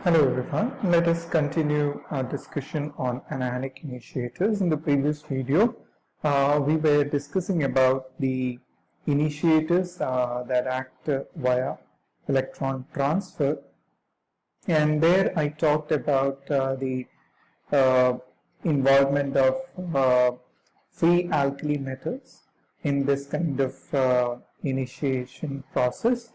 Hello everyone, let us continue our discussion on anionic initiators. In the previous video, we were discussing about the initiators that act via electron transfer, and there I talked about the involvement of free alkali metals in this kind of initiation process.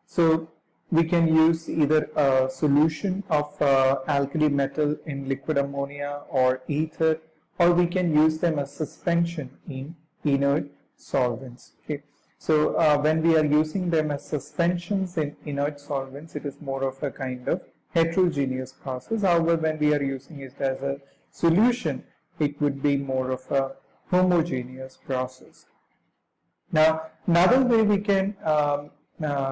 So we can use either a solution of alkali metal in liquid ammonia or ether, or we can use them as suspension in inert solvents. Okay. So when we are using them as suspensions in inert solvents, it is more of a kind of heterogeneous process. However, when we are using it as a solution, it would be more of a homogeneous process. Now, another way we can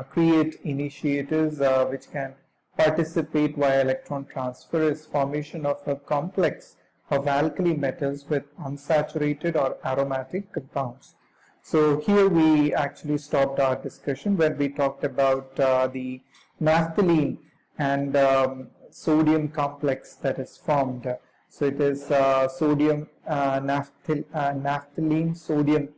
create initiators which can participate via electron transfer is formation of a complex of alkali metals with unsaturated or aromatic compounds. So here we actually stopped our discussion when we talked about the naphthalene and sodium complex that is formed. So it is sodium naphthalene sodium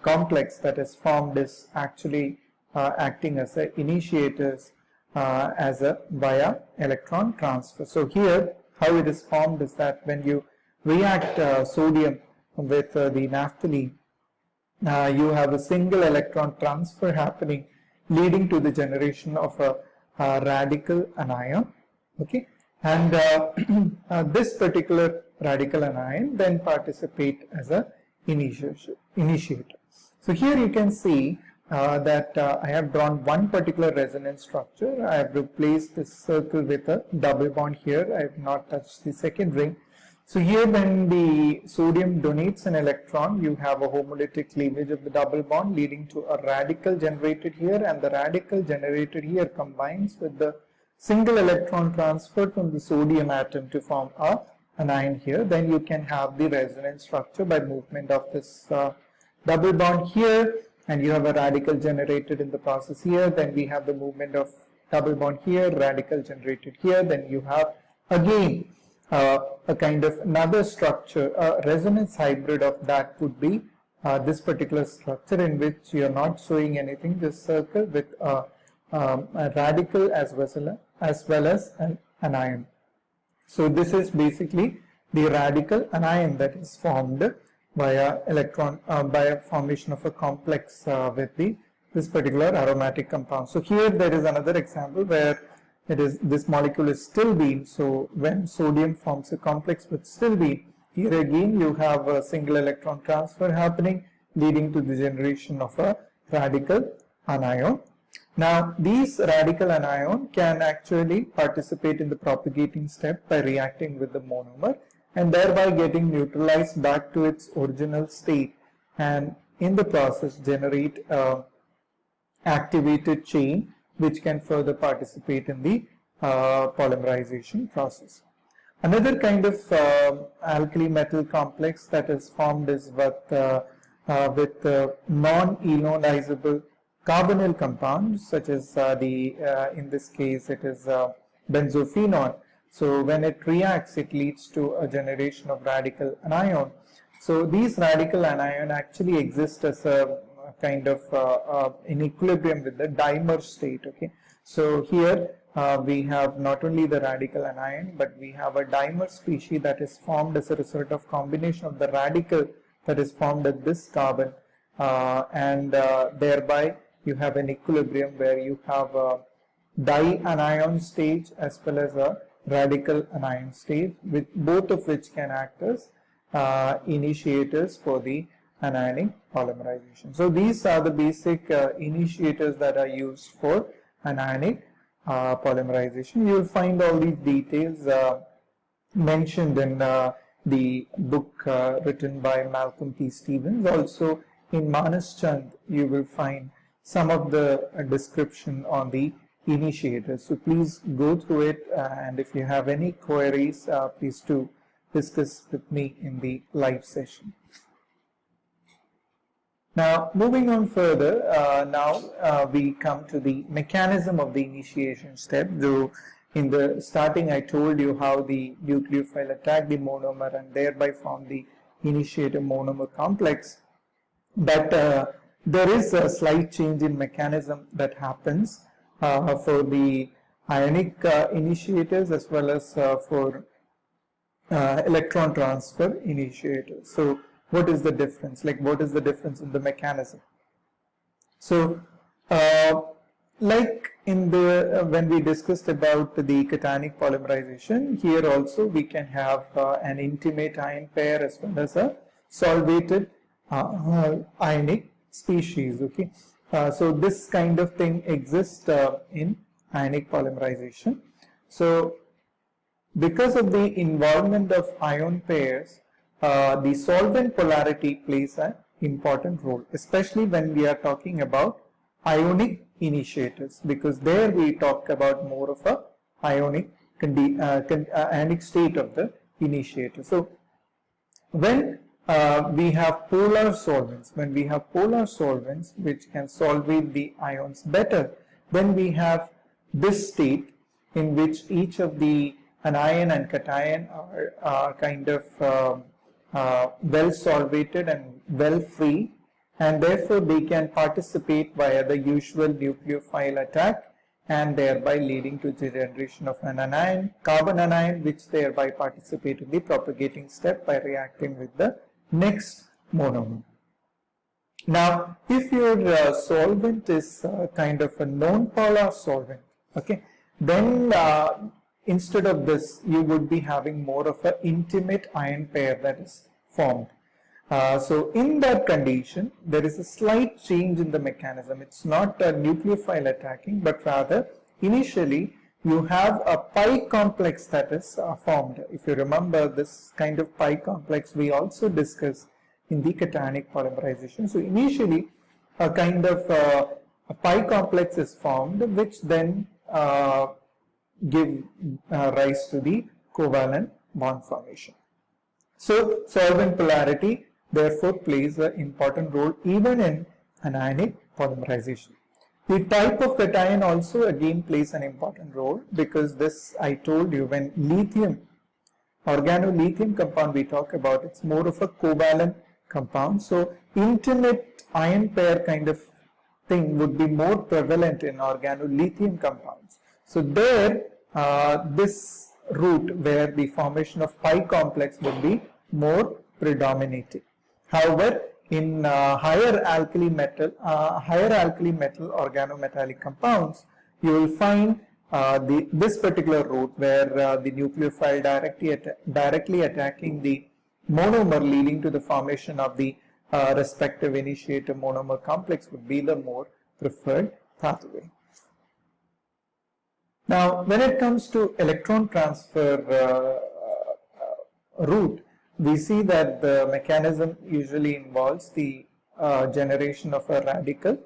complex that is formed is actually acting as a initiators via electron transfer. So here how it is formed is that when you react sodium with the naphthalene, you have a single electron transfer happening, leading to the generation of a radical anion. Okay, and this particular radical anion then participate as a initiator. So here you can see that I have drawn one particular resonance structure. I have replaced this circle with a double bond here. I have not touched the second ring. So here when the sodium donates an electron, you have a homolytic cleavage of the double bond leading to a radical generated here, and the radical generated here combines with the single electron transferred from the sodium atom to form a anion here. Then you can have the resonance structure by movement of this double bond here, and you have a radical generated in the process here. Then we have the movement of double bond here, radical generated here. Then you have again a kind of another structure, a resonance hybrid of that would be this particular structure, in which you are not showing anything, this circle with a radical as well as an anion. So this is basically the radical anion that is formed via by formation of a complex with this particular aromatic compound. So here there is another example where this molecule is stilbene. So when sodium forms a complex with stilbene, here again you have a single electron transfer happening, leading to the generation of a radical anion. Now, these radical anion can actually participate in the propagating step by reacting with the monomer and thereby getting neutralized back to its original state, and in the process generate activated chain which can further participate in the polymerization process. Another kind of alkali metal complex that is formed is with non-ionizable carbonyl compounds, such as in this case it is benzophenone. So when it reacts, it leads to a generation of radical anion. So these radical anion actually exist as a kind of in equilibrium with the dimer state. Okay, so here we have not only the radical anion, but we have a dimer species that is formed as a result of combination of the radical that is formed at this carbon, and thereby you have an equilibrium where you have a dianion stage as well as a radical anion stage, with both of which can act as initiators for the anionic polymerization. So these are the basic initiators that are used for anionic polymerization. You will find all these details mentioned in the book written by Malcolm P. Stevens. Also in Manas Chand you will find some of the description on the initiators. So please go through it, and if you have any queries, please do discuss with me in the live session. Now, moving on further, we come to the mechanism of the initiation step. So in the starting I told you how the nucleophile attack the monomer and thereby form the initiator monomer complex. But there is a slight change in mechanism that happens for the ionic initiators as well as for electron transfer initiators. So what is the difference? Like, what is the difference in the mechanism? So like in the when we discussed about the cationic polymerization, here also we can have an intimate ion pair as well as a solvated ionic species. Okay, so this kind of thing exists in ionic polymerization. So because of the involvement of ion pairs, the solvent polarity plays an important role, especially when we are talking about ionic initiators, because there we talk about more of a ionic state of the initiator. So when we have polar solvents, which can solvate the ions better, then we have this state in which each of the anion and cation are kind of well solvated and well free, and therefore they can participate via the usual nucleophile attack and thereby leading to the generation of an anion, carbon anion, which thereby participate in the propagating step by reacting with the next monomer. Now, if your solvent is kind of a non-polar solvent, okay, then instead of this, you would be having more of an intimate ion pair that is formed. So in that condition, there is a slight change in the mechanism. It's not a nucleophile attacking, but rather initially you have a pi complex that is formed. If you remember, this kind of pi complex we also discussed in the cationic polymerization. So initially a kind of a pi complex is formed, which then give rise to the covalent bond formation. So solvent polarity therefore plays an important role even in anionic polymerization. The type of cation also again plays an important role, because this I told you, when lithium, organolithium compound we talk about, it's more of a covalent compound. So intimate ion pair kind of thing would be more prevalent in organolithium compounds. So there this route where the formation of pi complex would be more predominating. However, in higher alkali metal organometallic compounds, you will find this particular route where the nucleophile directly attacking the monomer, leading to the formation of the respective initiator monomer complex, would be the more preferred pathway. Now, when it comes to electron transfer route, we see that the mechanism usually involves the generation of a radical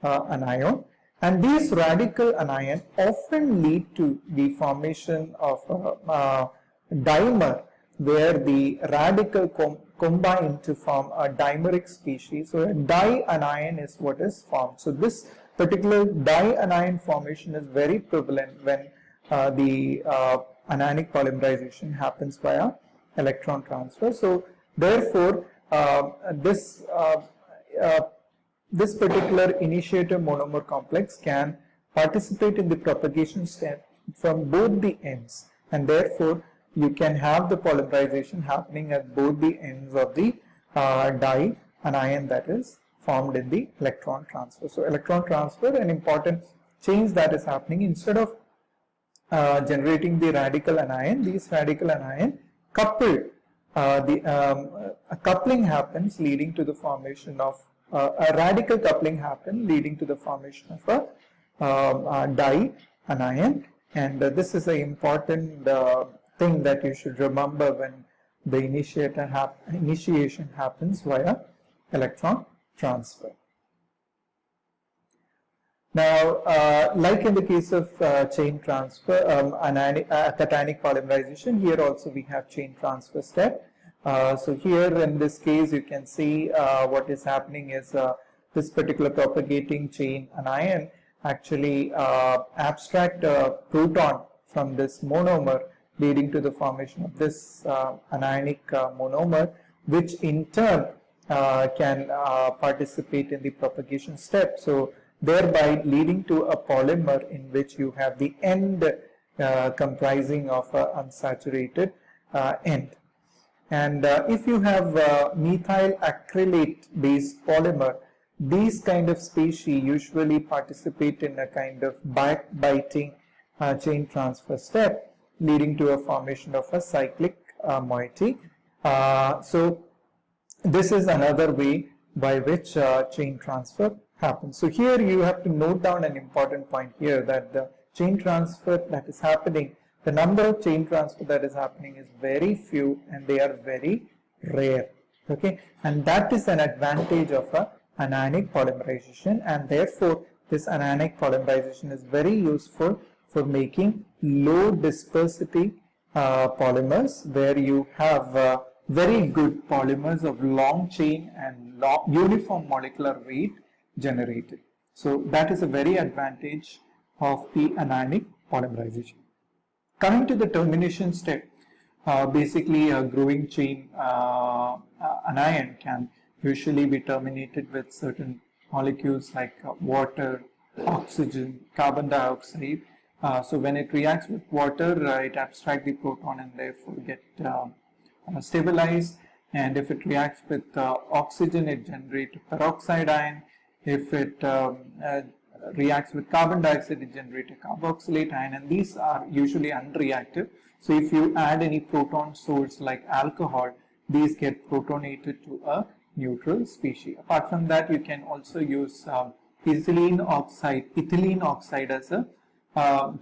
anion, and these radical anion often lead to the formation of a dimer, where the radical combine to form a dimeric species. So a dianion is what is formed. So this particular dianion formation is very prevalent when the anionic polymerization happens via electron transfer. So therefore this particular initiator monomer complex can participate in the propagation step from both the ends, and therefore you can have the polymerization happening at both the ends of the dianion that is formed in the electron transfer. So electron transfer, an important change that is happening, instead of generating the radical anion, these radical anion couple, a coupling happens leading to the formation of a radical coupling happen leading to the formation of a dianion, and this is an important thing that you should remember when the initiation happens via electron transfer. Now, like in the case of chain transfer, cationic polymerization, here also we have chain transfer step. So here in this case, you can see what is happening is this particular propagating chain anion actually abstract a proton from this monomer, leading to the formation of this anionic monomer, which in turn can participate in the propagation step. So thereby leading to a polymer in which you have the end comprising of an unsaturated end. And if you have methyl acrylate based polymer, these kind of species usually participate in a kind of backbiting chain transfer step, leading to a formation of a cyclic moiety. So this is another way by which chain transfer happens. So here you have to note down an important point here, that the chain transfer that is happening, the number of chain transfer that is happening is very few and they are very rare. Okay, and that is an advantage of a anionic polymerization, and therefore this anionic polymerization is very useful for making low dispersity polymers, where you have very good polymers of long chain and uniform molecular weight generated. So that is a very advantage of the anionic polymerization. Coming to the termination step, basically a growing chain anion can usually be terminated with certain molecules like water, oxygen, carbon dioxide. So when it reacts with water, it abstracts the proton and therefore get stabilized, and if it reacts with oxygen, it generates a peroxide ion. If it reacts with carbon dioxide, it generates a carboxylate ion, and these are usually unreactive. So if you add any proton source like alcohol, these get protonated to a neutral species. Apart from that, you can also use ethylene oxide as a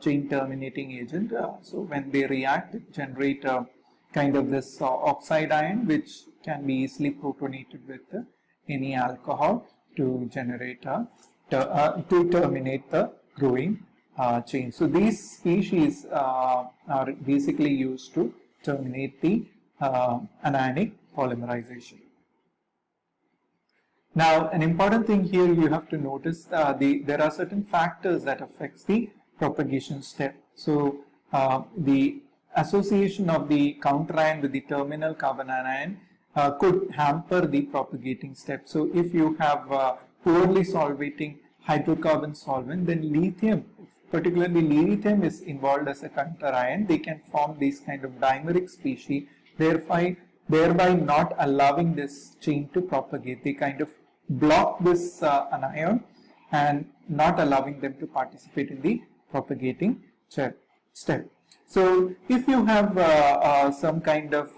chain terminating agent. So when they react, it generate kind of this oxide ion, which can be easily protonated with any alcohol to generate to terminate the growing chain. So these species are basically used to terminate the anionic polymerization. Now, an important thing here you have to notice, there are certain factors that affects the propagation step. So the association of the counterion with the terminal carbon anion could hamper the propagating step. So if you have poorly solvating hydrocarbon solvent, then lithium, particularly lithium, is involved as a counterion. They can form these kind of dimeric species, thereby not allowing this chain to propagate. They kind of block this anion and not allowing them to participate in the propagating step. So if you have some kind of,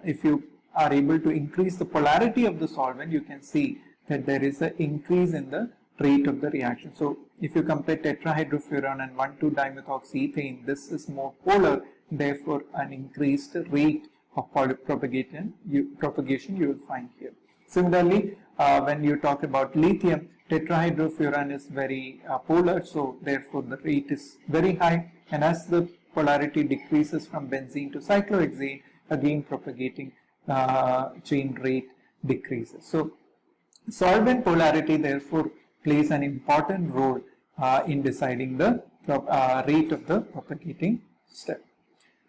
if you are able to increase the polarity of the solvent, you can see that there is an increase in the rate of the reaction. So if you compare tetrahydrofuran and 1,2-dimethoxyethane, this is more polar, therefore an increased rate of propagation you will find here. Similarly, when you talk about lithium, tetrahydrofuran is very polar, so therefore the rate is very high, and as the polarity decreases from benzene to cyclohexane, again propagating chain rate decreases. So solvent polarity therefore plays an important role in deciding the rate of the propagating step.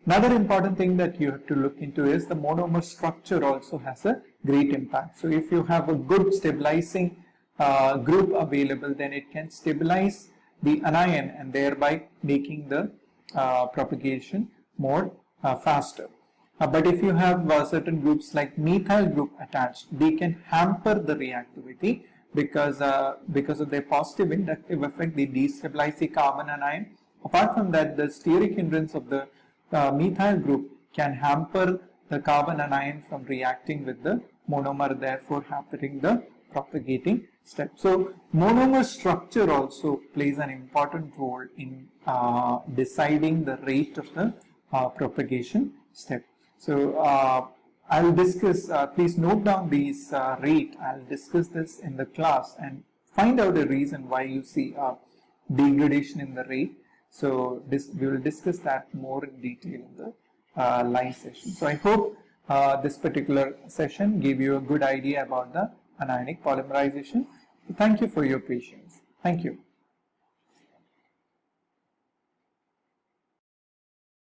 Another important thing that you have to look into is the monomer structure also has a great impact. So if you have a good stabilizing group available, then it can stabilize the anion and thereby making the propagation more faster. But if you have certain groups like methyl group attached, they can hamper the reactivity because of their positive inductive effect. They destabilize the carbon anion. Apart from that, the steric hindrance of the methyl group can hamper the carbon anion from reacting with the monomer, therefore hampering the propagating step. So monomer structure also plays an important role in deciding the rate of the propagation step. So I'll discuss, please note down these rate. I'll discuss this in the class and find out the reason why you see degradation in the rate. So we will discuss that more in detail in the live session. So I hope this particular session gave you a good idea about the anionic polymerization. Thank you for your patience. Thank you.